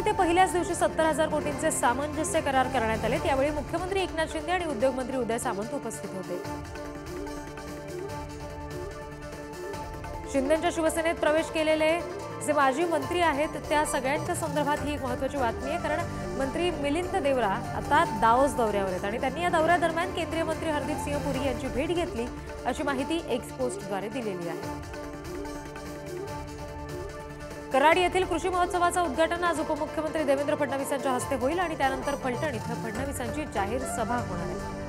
ते पहिल्याच दिवशी 70,000 कोटींचे सामंजस्य करार करण्यात आले। त्यावेळी मुख्यमंत्री एकनाथ शिंदे आणि उद्योगमंत्री उदय सामंत उपस्थित होते। शिंदेंच्या शिवसेनेत प्रवेश केलेले जे माजी मंत्री आहेत त्या सगळ्यांच्या संदर्भात ही एक महत्त्वाची बातमी आहे, कारण मंत्री मिलिंद देवरा आता दाओस दौऱ्यावर आहेत आणि त्यांनी या दौऱ्यादरम्यान केंद्रीय मंत्री हरदीप सिंह पुरी यांची भेट घेतली अशी माहिती एक्स पोस्टद्वारे दिलेली आहे। कराड येथील कृषी महोत्सवाचं उद्घाटन आज उपमुख्यमंत्री देवेंद्र फडणवीस यांच्या हस्ते होईल आणि त्यानंतर फलटण इथं फडणवीसांची जाहीर सभा होणार आहे।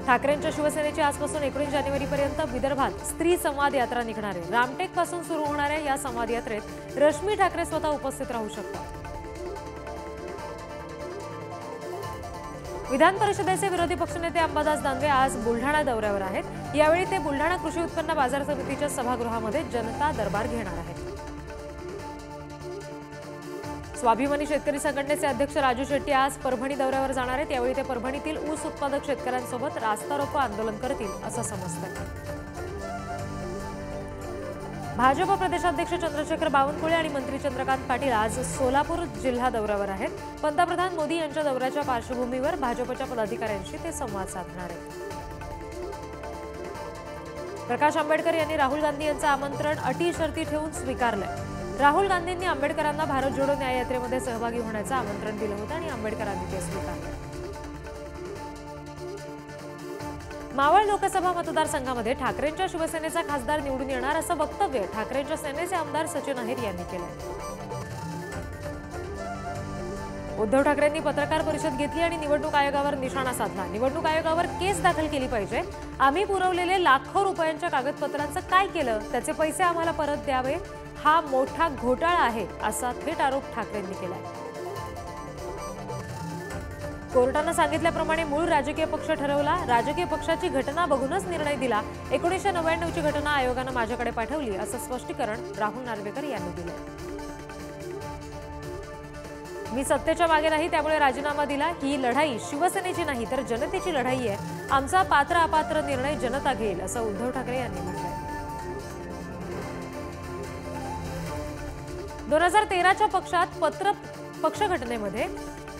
ठाकरेंच्या शिवसेनेची आजपासून 19 जानेवारीपर्यंत विदर्भात स्त्री संवाद यात्रा निघणार आहे। रामटेक पासून सुरू होणाऱ्या या संवाद यात्रेत रश्मी ठाकरे स्वतः उपस्थित राहू शकतात। विधान परिषदेचे विरोधी पक्षनेते अंबादास दानवे आज बुलढाणा दौऱ्यावर आहेत। यावेळी ते बुलढाणा कृषी उत्पन्न बाजार समितीच्या सभागृहामध्ये जनता दरबार घेणार आहेत। स्वाभिमानी शेतकरी संघटनेचे अध्यक्ष राजू शेट्टी आज परभणी दौऱ्यावर जाणार आहेत। यावेळी ते परभणीतील ऊस उत्पादक शेतकऱ्यांसोबत रास्ता रोको आंदोलन करतील असं समजतं। भाजप प्रदेशाध्यक्ष चंद्रशेखर बावनकुळे आणि मंत्री चंद्रकांत पाटील आज सोलापूर जिल्हा दौऱ्यावर आहेत। पंतप्रधान मोदी यांच्या दौऱ्याच्या पार्श्वभूमीवर भाजपच्या पदाधिकाऱ्यांशी ते संवाद साधणार आहेत। प्रकाश आंबेडकर यांनी राहुल गांधी यांचं आमंत्रण अटी शर्ती ठेवून स्वीकारलंय। राहुल गांधींनी आंबेडकरांना भारत जोडो न्याययात्रेमध्ये सहभागी होण्याचं आमंत्रण दिलं होतं आणि आंबेडकरांनी ते स्वीकारलं। मावळ लोकसभा मतदारसंघामध्ये ठाकरेंच्या शिवसेनेचा खासदार निवडून येणार असं वक्तव्य ठाकरेंच्या सेनेचे आमदार सचिन अहिर यांनी केलंय। उद्धव ठाकरेंनी पत्रकार परिषद घेतली आणि निवडणूक आयोगावर निशाणा साधला। निवडणूक आयोगावर केस दाखल केली पाहिजे। आम्ही पुरवलेले लाखो रुपयांच्या कागदपत्रांचं काय केलं, त्याचे पैसे आम्हाला परत द्यावे, हा मोठा घोटाळा आहे असा थेट आरोप ठाकरेंनी केलाय। कोर्टाने सांगितल्याप्रमाणे मूळ राजकीय पक्ष ठरवला, राजकीय पक्षाची घटना बघूनच निर्णय दिला। 1999 ची घटना आयोगाने माझ्याकडे पाठवली असं स्पष्टीकरण राहुल नार्वेकर यांनी दिलं। मी सत्तेच्या मागे नाही, त्यामुळे राजीनामा दिला। ही लढाई शिवसेनेची नाही तर जनतेची लढाई आहे। आमचा पात्र अपात्र निर्णय जनता घेईल असं उद्धव ठाकरे यांनी म्हटलंय। 2013च्या पक्ष घटनेमध्ये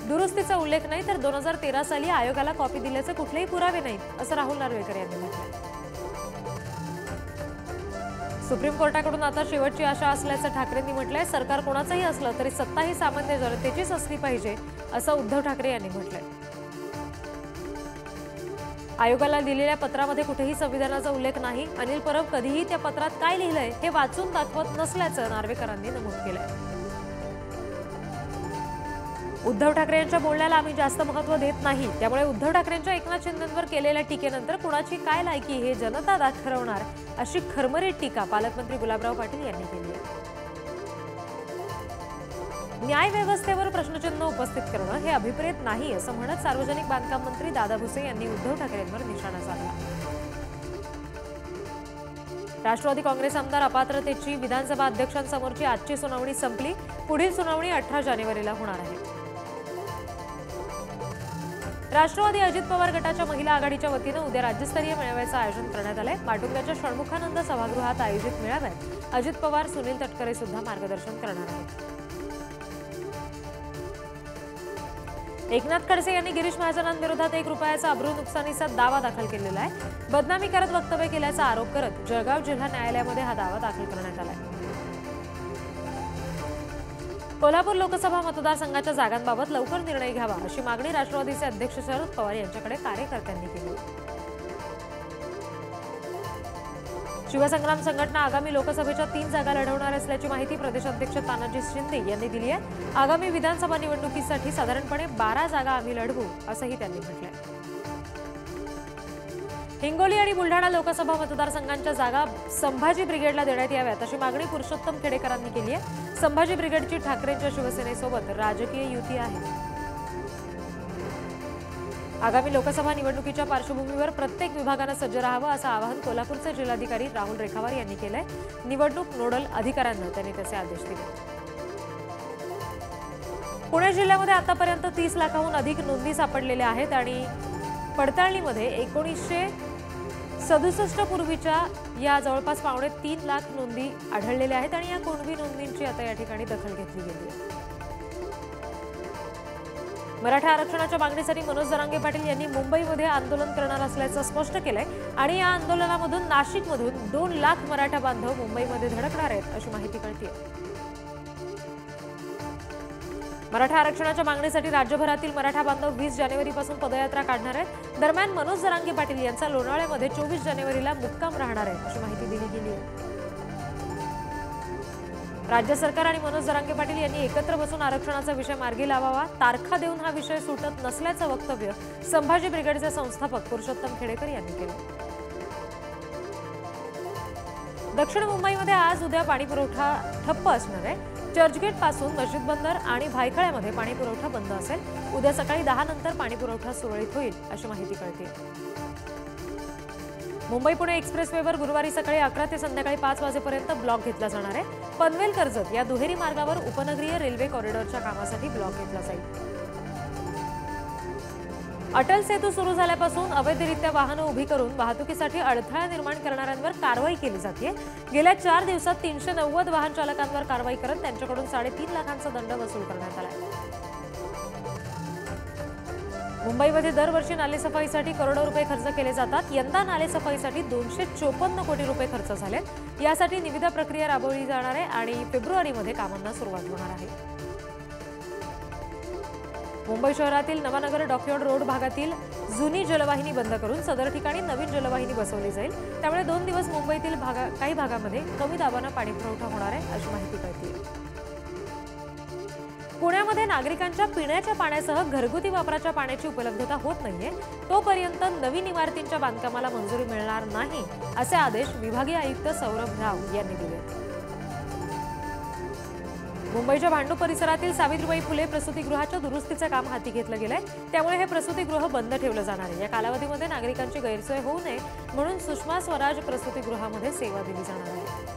दुरुस्तीचा उल्लेख नाही तर 2013 साली आयोगाला कॉपी दिल्याचे कुठलेही पुरावे नाहीत असं राहुल नार्वेकर यांनी म्हटलंय। सुप्रीम कोर्टाकडून आता शेवटची आशा असल्याचं ठाकरेंनी म्हटलंय। सरकार कोणाचंही असलं तरी सत्ता ही सामान्य जनतेचीच असली पाहिजे असं उद्धव ठाकरे यांनी म्हटलंय। आयोगाला दिलेल्या पत्रामध्ये कुठेही संविधानाचा उल्लेख नाही। अनिल परब कधीही त्या पत्रात काय लिहिलंय हे वाचून दाखवत नसल्याचं नार्वेकरांनी नमूद केलंय। उद्धव ठाकरे यांच्या बोलण्याला आम्ही जास्त महत्त्व देत नाही, त्यामुळे उद्धव ठाकरेंच्या एकनाथ शिंदेंवर केलेल्या टीकेनंतर कुणाची काय लायकी हे जनता ठरवणार अशी खरमरीत टीका पालकमंत्री गुलाबराव पाटील यांनी केली आहे। न्याय व्यवस्थेवर प्रश्नचिन्ह उपस्थित करणं हे अभिप्रेत नाही असं म्हणत सार्वजनिक बांधकाम मंत्री दादा भुसे यांनी उद्धव ठाकरेंवर निशाणा साधला। राष्ट्रवादी काँग्रेस आमदार अपात्रतेची विधानसभा अध्यक्षांसमोरची आजची सुनावणी संपली। पुढील सुनावणी 18 जानेवारीला होणार आहे। राष्ट्रवादी अजित पवार गटाच्या महिला आघाडीच्या वतीने उद्या राज्यस्तरीय मेळाव्याचं आयोजन करण्यात आलंय। माटुंग्याच्या षण्मुखानंद सभागृहात आयोजित मेळाव्यात अजित पवार, सुनील तटकरे सुद्धा मार्गदर्शन करणार आहेत। एकनाथ खडसे यांनी गिरीश महाजनांविरोधात 1 रुपयाचा अब्रू नुकसानीचा दावा दाखल केलेला आहे। बदनामी करत वक्तव्य केल्याचा आरोप करत जळगाव जिल्हा न्यायालयामध्ये हा दावा दाखल करण्यात आलाय। कोल्हापूर लोकसभा मतदारसंघाच्या जागांबाबत लवकर निर्णय घ्यावा अशी मागणी राष्ट्रवादीचे अध्यक्ष शरद पवार यांच्याकडे कार्यकर्त्यांनी केली। शिवसंग्राम संघटना आगामी लोकसभेच्या 3 जागा लढवणार असल्याची माहिती प्रदेशाध्यक्ष तानाजी शिंदे यांनी दिली आहे। आगामी विधानसभा निवडणुकीसाठी साधारणपणे 12 जागा आम्ही लढवू असंही त्यांनी म्हटलंय। हिंगोली आणि बुलढाणा लोकसभा मतदारसंघांच्या जागा संभाजी ब्रिगेडला देण्यात याव्यात अशी मागणी पुरुषोत्तम खेडेकरांनी केली आहे। संभाजी ब्रिगेडची ठाकरेंच्या शिवसेनेसोबत राजकीय युती आहे। आगामी लोकसभा निवडणुकीच्या पार्श्वभूमीवर प्रत्येक विभागाने सज्ज राहावं असं आवाहन कोल्हापूरचे जिल्हाधिकारी राहुल रेखावार यांनी केलंय। निवडणूक नोडल अधिकाऱ्यांना त्यांनी त्याचे आदेश दिले। पुणे जिल्ह्यामध्ये आतापर्यंत 30 लाखाहून अधिक नोंदी सापडलेल्या आहेत आणि पडताळणीमध्ये 67 पूर्वीच्या या जवळपास 3.25 लाख नोंदी आढळलेल्या आहेत आणि या कुणबी नोंदींची आता या ठिकाणी दखल घेतली गेली आहे. मराठा आरक्षणाच्या मागणीसाठी मनोज जरांगे पाटील यांनी मुंबईमध्ये आंदोलन करणार असल्याचं स्पष्ट केलंय आणि या आंदोलनामधून नाशिकमधून 2 लाख मराठा बांधव मुंबईमध्ये धडकणार आहेत अशी माहिती कळते. मराठा आरक्षणाच्या मागणीसाठी राज्यभरातील मराठा बांधव 20 जानेवारीपासून पदयात्रा काढणार आहेत. दरम्यान मनोज जरांगे पाटील यांचा लोणावळ्यामध्ये 24 जानेवारीला मुक्काम राहणार आहे अशी माहिती दिली गेली आहे. राज्य सरकार आणि मनोज जरांगे पाटील यांनी एकत्र बसून आरक्षणाचा विषय मार्गी लावावा. तारखा देऊन हा विषय सुटत नसल्याचं वक्तव्य संभाजी ब्रिगेडचे संस्थापक पुरुषोत्तम खेडेकर यांनी केलं. दक्षिण मुंबईमध्ये आज उद्या पाणी पुरवठा ठप्प असणार आहे. चर्चगेट पासून मस्जिद बंदर आणि भायखळ्यामध्ये पाणी पुरवठा बंद असेल. उद्या सकाळी 10 नंतर पाणी पुरवठा सुरळीत होईल अशी माहिती कळते. मुंबई पुणे एक्सप्रेसवेवर गुरुवारी सकाळी 11 ते संध्याकाळी 5 वाजेपर्यंत ब्लॉक घेतला जाणार आहे. पनवेल कर्जत या दुहेरी मार्गावर उपनगरीय रेल्वे कॉरिडॉरच्या कामासाठी ब्लॉक घेतला जाईल. अटल सेतू सुरू झाल्यापासून अवैधरित्या वाहनं उभी करून वाहतुकीसाठी अडथळा निर्माण करणाऱ्यांवर कारवाई केली जाते. गेल्या 4 दिवसात 390 वाहन चालकांवर कारवाई करत त्यांच्याकडून 3.5 लाखांचा दंड वसूल करण्यात आला. मुंबईमध्ये दरवर्षी नालेसफाईसाठी करोडो रुपये खर्च केले जातात. यंदा नालेसफाईसाठी 254 कोटी रुपये खर्च झाले. यासाठी निविदा प्रक्रिया राबवली जाणार आहे आणि फेब्रुवारीमध्ये कामांना सुरुवात होणार आहे. मुंबई शहरातील नवानगर डॉकयार्ड रोड भागातील जुनी जलवाहिनी बंद करून सदर ठिकाणी नवीन जलवाहिनी बसवली जाईल. त्यामुळे 2 दिवस मुंबईतील काही भागामध्ये कमी दाबाने पाणी पुरवठा होणार आहे अशी माहिती कळते. पुण्यामध्ये नागरिकांच्या पिण्याच्या पाण्यासह घरगुती वापराच्या पाण्याची उपलब्धता होत नाहीये. तोपर्यंत नवीन इमारतींच्या बांधकामाला मंजुरी मिळणार नाही असे आदेश विभागीय आयुक्त सौरभ राव यांनी दिले. मुंबईच्या भांडूप परिसरातील सावित्रीबाई फुले प्रसूतीगृहाच्या दुरुस्तीचे काम हाती घेतलं गेलंय. त्यामुळे हे प्रसूतीगृह बंद ठेवलं जाणार आहे. या कालावधीमध्ये नागरिकांची गैरसोय होऊ नये म्हणून सुषमा स्वराज प्रसूतीगृहामध्ये सेवा दिली जाणार आहे.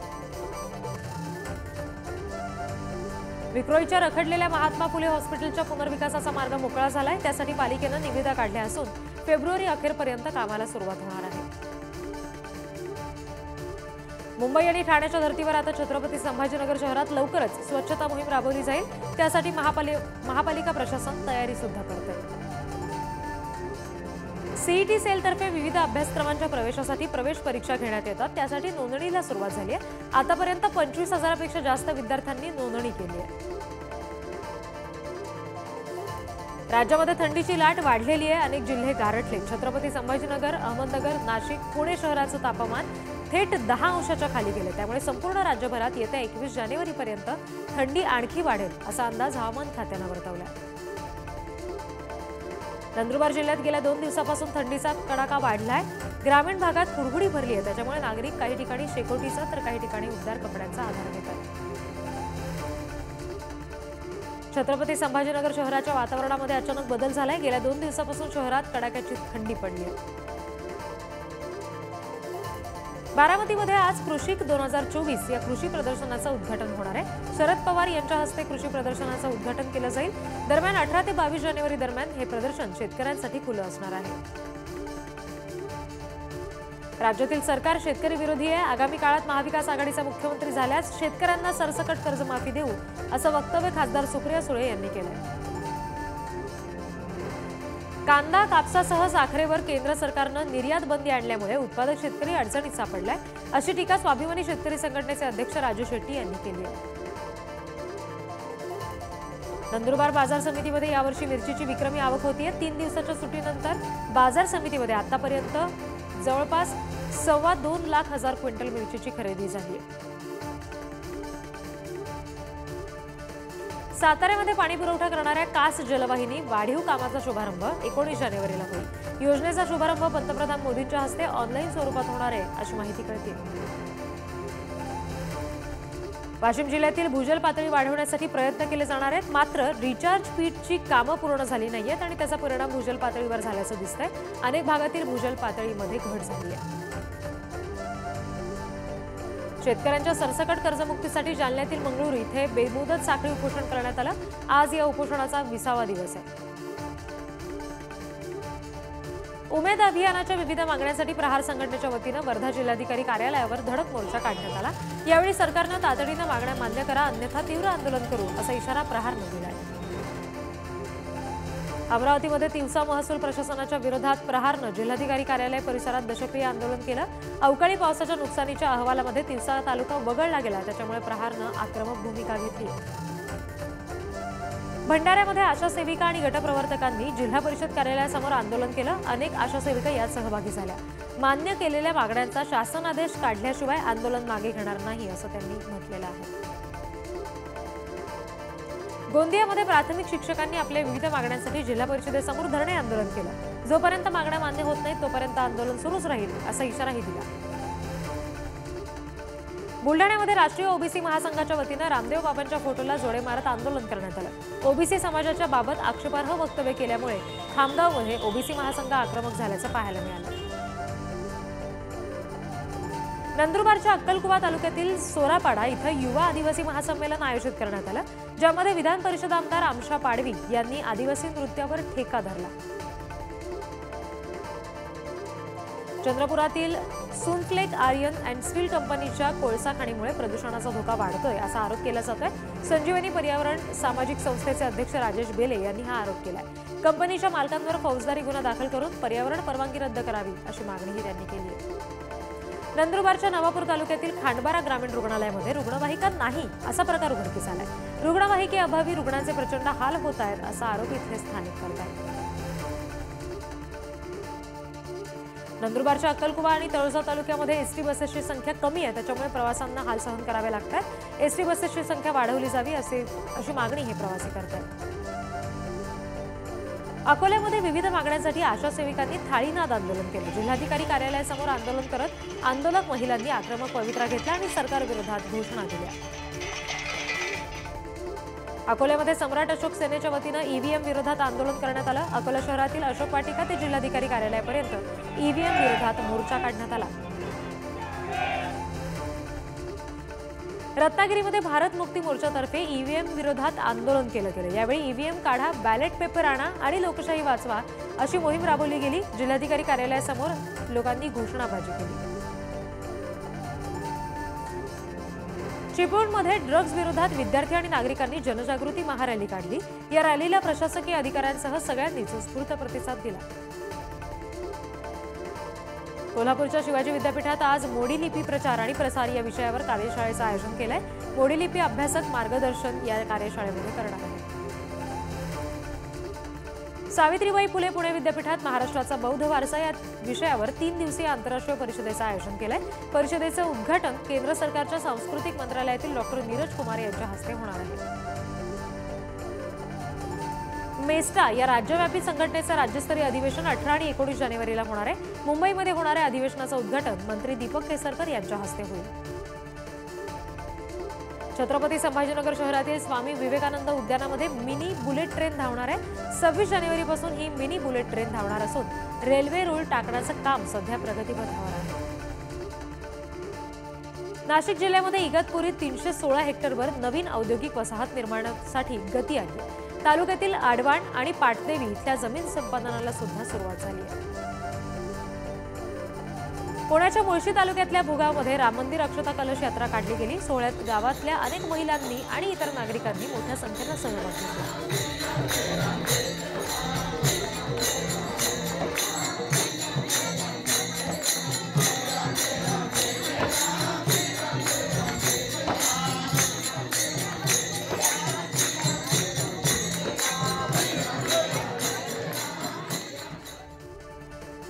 विक्रोळीच्या रखडलेल्या महात्मा फुले हॉस्पिटलच्या पुनर्विकासाचा मार्ग मोकळा झालाय. त्यासाठी पालिकेनं निविदा काढल्या असून फेब्रुवारी अखेरपर्यंत कामाला सुरुवात होणार आहे. मुंबई आणि ठाण्याच्या धर्तीवर आता छत्रपती संभाजीनगर शहरात लवकरच स्वच्छता मोहीम राबवली जाईल. त्यासाठी महापालिका प्रशासन तयारी सुद्धा करते. सीईटी सेलतर्फे विविध अभ्यासक्रमांच्या प्रवेशासाठी प्रवेश परीक्षा घेण्यात येतात. त्यासाठी नोंदणीला सुरुवात झाली आहे. आतापर्यंत 25,000पेक्षा जास्त विद्यार्थ्यांनी नोंदणी केली आहे. राज्यामध्ये थंडीची लाट वाढलेली आहे. अनेक जिल्हे गारठले. छत्रपती संभाजीनगर, अहमदनगर, नाशिक, पुणे शहराचं तापमान थेट 10 अंशाच्या खाली गेले. त्यामुळे संपूर्ण राज्यभरात येत्या 21 जानेवारीपर्यंत थंडी आणखी वाढेल असा अंदाज हवामान खात्यानं वर्तवला. नंदुरबार जिल्ह्यात गेल्या 2 दिवसापासून थंडीचा कडाका वाढलाय. ग्रामीण भागात कुरघुडी भरली आहे. त्याच्यामुळे नागरिक काही ठिकाणी शेकोटीचा तर काही ठिकाणी उबदार कपड्यांचा आधार घेतात. छत्रपती संभाजीनगर शहराच्या वातावरणामध्ये अचानक बदल झालाय. गेल्या 2 दिवसापासून शहरात कडाक्याची थंडी पडली आहे. बारामतीमध्ये आज कृषिक 2024 या कृषी प्रदर्शनाचं उद्घाटन होणार आहे. शरद पवार यांच्या हस्ते कृषी प्रदर्शनाचं उद्घाटन केलं जाईल. दरम्यान 18 ते 22 जानेवारी दरम्यान हे प्रदर्शन शेतकऱ्यांसाठी खुलं असणार आहे. राज्यातील सरकार शेतकरी विरोधी आहे. आगामी काळात महाविकास आघाडीचा मुख्यमंत्री झाल्यास शेतकऱ्यांना सरसकट कर्जमाफी देऊ असं वक्तव्य खासदार सुप्रिया सुळे यांनी केलंय. कांदा, कापसासह साखरेवर केंद्र सरकारनं निर्यात बंदी आणल्यामुळे उत्पादक शेतकरी अडचणीत सापडलाय अशी टीका स्वाभिमानी शेतकरी संघटनेचे अध्यक्ष राजू शेट्टी यांनी केली आहे. नंदुरबार बाजार समितीमध्ये यावर्षी मिरचीची विक्रमी आवक होतीये. 3 दिवसाच्या सुट्टीनंतर बाजार समितीमध्ये आतापर्यंत जवळपास 2.25 लाख क्विंटल मिरचीची खरेदी झाली आहे. साताऱ्यामध्ये पाणी पुरवठा करणाऱ्या कास जलवाहिनी वाढीव कामाचा शुभारंभ 19 जानेवारीला होईल. योजनेचा शुभारंभ पंतप्रधान मोदींच्या हस्ते ऑनलाईन स्वरूपात होणार आहे अशी माहिती कळते. वाशिम जिल्ह्यातील भूजल पातळी वाढवण्यासाठी प्रयत्न केले जाणार आहेत. मात्र रिचार्ज पीटची कामं पूर्ण झाली नाहीयेत आणि त्याचा परिणाम भूजल पातळीवर झाल्याचं दिसतंय. अनेक भागातील भूजल पातळीमध्ये घट झाली आहे. शेतकऱ्यांच्या सरसकट कर्जमुक्तीसाठी जालन्यातील मंगळूर इथे बेमुदत साखळी उपोषण करण्यात आलं. आज या उपोषणाचा 20वा दिवस आहे. उमेद अभियानाच्या विविध मागण्यांसाठी प्रहार संघटनेच्या वतीनं वर्धा जिल्हाधिकारी कार्यालयावर धडक मोर्चा काढण्यात आला। यावेळी सरकारनं तातडीनं मागण्या मान्य करा, अन्यथा तीव्र आंदोलन करू, असा इशारा प्रहारनं दिला आहे। अमरावतीमध्ये तिवसा महसूल प्रशासनाच्या विरोधात प्रहारनं जिल्हाधिकारी कार्यालय परिसरात दशक्रिया आंदोलन केलं। अवकाळी पावसाच्या नुकसानीच्या अहवालामध्ये तिवसा तालुका वगळला गेला, त्याच्यामुळे प्रहारनं आक्रमक भूमिका घेतली। भंडाऱ्यामध्ये आशा सेविका आणि गटप्रवर्तकांनी जिल्हा परिषद कार्यालयासमोर आंदोलन केलं। अनेक आशा सेविका यात सहभागी झाल्या। मान्य केलेल्या मागण्यांचा शासन आदेश काढल्याशिवाय आंदोलन मागे घेणार नाही, असं त्यांनी म्हटलेलं आहे। गोंदियामध्ये प्राथमिक शिक्षकांनी आपल्या विविध मागण्यांसाठी जिल्हा परिषदेसमोर धरणे आंदोलन केलं। जोपर्यंत मागण्या मान्य होत नाहीत तोपर्यंत आंदोलन सुरूच राहील, असा इशाराही दिला। बुलढाण्यामध्ये राष्ट्रीय ओबीसी महासंघाच्या वतीनं रामदेव बाबांच्या फोटोला जोडे मारत आंदोलन करण्यात आलं। ओबीसी समाजाच्या बाबत आक्षेपार्ह वक्तव्य केल्यामुळे खामगावमध्ये ओबीसी महासंघ आक्रमक झाल्याचं पाहायला मिळालं। नंदुरबारच्या अक्कलकुवा तालुक्यातील सोरापाडा इथं युवा आदिवासी महासंमेलन आयोजित करण्यात आलं, ज्यामध्ये विधान परिषद आमदार आमशा पाडवी यांनी आदिवासी नृत्यावर ठेका धरला। चंद्रपुरातील सुनफ्लेक आयर्न अँड स्टील कंपनीच्या कोळसा खाणीमुळे प्रदूषणाचा धोका वाढतोय, असा आरोप केला जातोय। संजीवनी पर्यावरण सामाजिक संस्थेचे अध्यक्ष राजेश बेले यांनी हा आरोप केलाय। कंपनीच्या मालकांवर फौजदारी गुन्हा दाखल करून पर्यावरण परवानगी रद्द करावी, अशी मागणीही त्यांनी केली आहे। नंदुरबारच्या नवापूर तालुक्यातील खांडबारा ग्रामीण रुग्णालयामध्ये रुग्णवाहिका नाही, असा प्रकार उघडकीस आलाय। रुग्णवाहिकेअभावी रुग्णांचे प्रचंड हाल होत आहेत, असा आरोप इथले स्थानिक करतात। नंदुरबारच्या अक्कलकुवा आणि तळोजा तालुक्यामध्ये एसटी बसेसची संख्या कमी आहे, त्याच्यामुळे प्रवाशांना हाल सहन करावे लागतात। एसटी बसेसची संख्या वाढवली जावी अशी मागणी हे प्रवासी करतात। अकोल्यामध्ये विविध मागण्यांसाठी आशा सेविकांनी थाळीनाद आंदोलन केलं। जिल्हाधिकारी कार्यालयासमोर आंदोलन करत आंदोलक महिलांनी आक्रमक पवित्रा घेतला आणि सरकारविरोधात घोषणा दिल्या। अकोल्यामध्ये सम्राट अशोक सेनेच्या वतीनं ईव्हीएम विरोधात आंदोलन करण्यात आलं। अकोला शहरातील अशोक वाटिका ते जिल्हाधिकारी कार्यालयापर्यंत ईव्हीएम विरोधात मोर्चा काढण्यात आला। रत्नागिरीमध्ये भारत मुक्ती मोर्चातर्फे ईव्हीएम विरोधात आंदोलन केलं गेलं। यावेळी ईव्हीएम काढा, बॅलेट पेपर आणा आणि लोकशाही वाचवा, अशी मोहीम राबवली गेली। जिल्हाधिकारी कार्यालयासमोर लोकांनी घोषणाबाजी केली। चिपळूणमध्ये ड्रग्ज विरोधात विद्यार्थी आणि नागरिकांनी जनजागृती महारॅली काढली। या रॅलीला प्रशासकीय अधिकाऱ्यांसह सगळ्यांनीच उत्स्फूर्त प्रतिसाद दिला। कोल्हापूरच्या शिवाजी विद्यापीठात आज मोडी लिपी प्रचार आणि प्रसार या विषयावर कार्यशाळेचं आयोजन केलंय। मोडी लिपी अभ्यासक मार्गदर्शन या कार्यशाळेमध्ये करणार आहेत। सावित्रीबाई फुले पुणे विद्यापीठात महाराष्ट्राचा बौद्ध वारसा या विषयावर 3 दिवसीय आंतरराष्ट्रीय परिषदेचं आयोजन केलंय। परिषदेचं उद्घाटन केंद्र सरकारच्या सांस्कृतिक मंत्रालयातील डॉ. नीरज कुमार यांच्या हस्ते होणार आहे। मेस्टा या राज्यव्यापी संघटनेचं राज्यस्तरीय अधिवेशन 18 आणि 19 जानेवारीला होणार आहे। मुंबईमध्ये होणाऱ्या अधिवेशनाचं उद्घाटन मंत्री दीपक केसरकर यांच्या हस्ते होईल। छत्रपती संभाजीनगर शहरातील स्वामी विवेकानंद उद्यानामध्ये मिनी बुलेट ट्रेन धावणार आहे। 26 जानेवारीपासून ही मिनी बुलेट ट्रेन धावणार असून रेल्वे रूळ टाकण्याचं काम सध्या प्रगतीपथावर आहे। नाशिक जिल्ह्यामध्ये इगतपुरीत 316 हेक्टरवर नवीन औद्योगिक वसाहत निर्माणासाठी गती आली। तालुक्यातील आडवाण आणि पाटदेवी इथल्या जमीन संपादनाला सुद्धा सुरुवात झाली आहे। पुण्याच्या मुळशी तालुक्यातल्या भुगावमध्ये राम मंदिर अक्षता कलश यात्रा काढली गेली। सोहळ्यात गावातल्या अनेक महिलांनी आणि इतर नागरिकांनी मोठ्या संख्येनं सहभाग घेतला।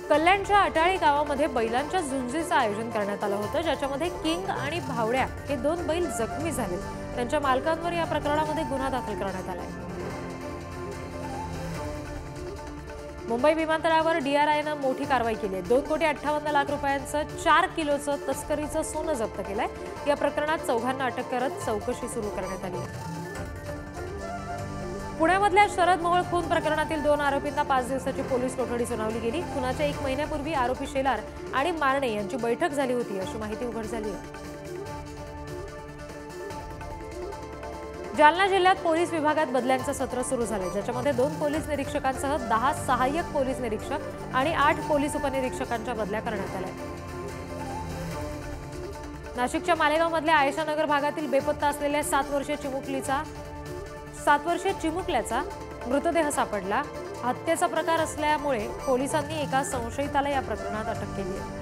कल्याणच्या अटाळी गावामध्ये बैलांच्या झुंजीचं आयोजन करण्यात आलं होतं, ज्याच्यामध्ये किंग आणि भावड्या हे 2 बैल जखमी झाले। त्यांच्या मालकांवर या प्रकरणामध्ये गुन्हा दाखल करण्यात आलाय। मुंबई विमानतळावर डीआरआयनं मोठी कारवाई केली आहे। 2,58,00,000 रुपयांचं 4 किलोचं तस्करीचं सोनं जप्त केलंय। या प्रकरणात 4घांना अटक करत चौकशी सुरू करण्यात आली आहे। पुण्यामधल्या शरद मोहोळ खून प्रकरणातील 2 आरोपींना 5 दिवसाची पोलीस कोठडी सुनावली गेली। खुनाच्या 1 महिन्यापूर्वी आरोपी शेलार आणि मारणे यांची बैठक झाली होती, अशी माहिती उघड झाली आहे। जालना जिल्ह्यात पोलीस विभागात बदल्यांचं सत्र सुरू झाले, ज्याच्यामध्ये 2 पोलीस निरीक्षकांसह 10 सहाय्यक पोलीस निरीक्षक आणि 8 पोलीस उपनिरीक्षकांच्या बदल्या करण्यात आल्या. नाशिकच्या मालेगावमधल्या आयशानगर भागातील बेपत्ता असलेल्या 7 वर्षीय चिमुकल्याचा मृतदेह सापडला. हत्येचा प्रकार असल्यामुळे पोलिसांनी एका संशयिताला या प्रकरणात अटक केली आहे.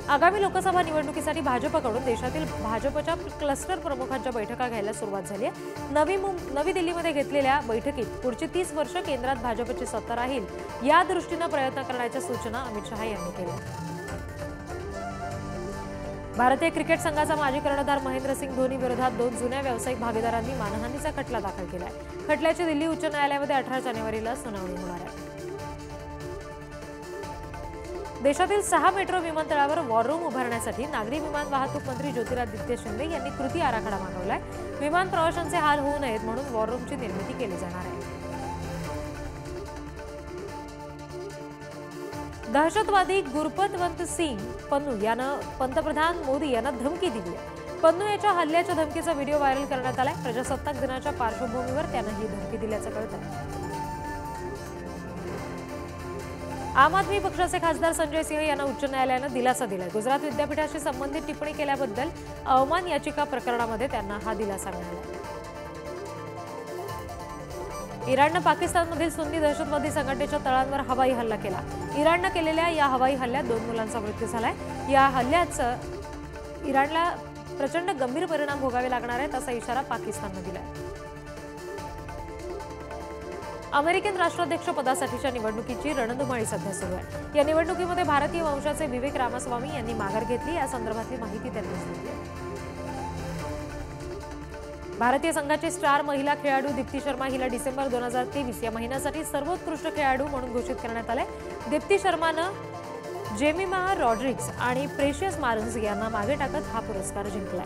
आगामी लोकसभा निवडणुकीसाठी भाजपकडून देशातील भाजपच्या क्लस्टर प्रमुखांच्या बैठका घ्यायला सुरुवात झाली आहे. नवी दिल्लीमध्ये घेतलेल्या बैठकीत पुढची 30 वर्ष केंद्रात भाजपची सत्ता राहील या दृष्टीने प्रयत्न करण्याच्या सूचना अमित शहा यांनी केल्या. भारतीय क्रिकेट संघाचा माजी कर्णधार महेंद्रसिंग धोनी विरोधात 2 जुन्या व्यावसायिक भागीदारांनी मानहानीचा खटला दाखल केलाय. खटल्याची दिल्ली उच्च न्यायालयामध्ये 18 जानेवारीला सुनावणी होणार आहे. देशातील 6 मेट्रो विमानतळावर वॉर रूम उभारण्यासाठी नागरी विमान वाहतूक मंत्री ज्योतिरादित्य शिंदे यांनी कृती आराखडा मागवलाय. विमान प्रवाशांचे हाल होऊ नयेत म्हणून वॉर रूमची निर्मिती केली जाणार आहे. दहशतवादी गुरपतवंत सिंग पन्नू यानं पंतप्रधान मोदी यांना धमकी दिली आहे. पन्नू याच्या हल्ल्याच्या धमकीचा व्हिडिओ व्हायरल करण्यात आलाय. प्रजासत्ताक दिनाच्या पार्श्वभूमीवर त्यानं ही धमकी दिल्याचं कळतं. आम आदमी पक्षाचे खासदार संजय सिंह यांना उच्च न्यायालयानं दिलासा दिलाय. गुजरात विद्यापीठाशी संबंधित टिप्पणी केल्याबद्दल अवमान याचिका प्रकरणामध्ये त्यांना हा दिलासा मिळाला. इराणनं पाकिस्तानमधील सुन्नी दहशतवादी संघटनेच्या तळांवर हवाई हल्ला केला. इराणनं केलेल्या या हवाई हल्ल्यात 2 मुलांचा मृत्यू झालाय. या हल्ल्याचं इराणला प्रचंड गंभीर परिणाम भोगावे लागणार आहेत असा इशारा पाकिस्ताननं दिलाय. अमेरिकन राष्ट्राध्यक्ष पदासाठीच्या निवडणुकीची रणधुमाळी सध्या सुरू आहे. या निवडणुकीमध्ये भारतीय वंशाचे विवेक रामास्वामी यांनी माघार घेतली. या संदर्भातली माहिती त्यांनी दिली. भारतीय संघाची स्टार महिला खेळाडू दीप्ती शर्मा हिला डिसेंबर 2023 या महिन्यासाठी सर्वोत्कृष्ट खेळाडू म्हणून घोषित करण्यात आले. दीप्ती शर्मानं जेमिमा रॉड्रिग्स आणि प्रेशियस मार्न्स यांना मागे टाकत हा पुरस्कार जिंकला.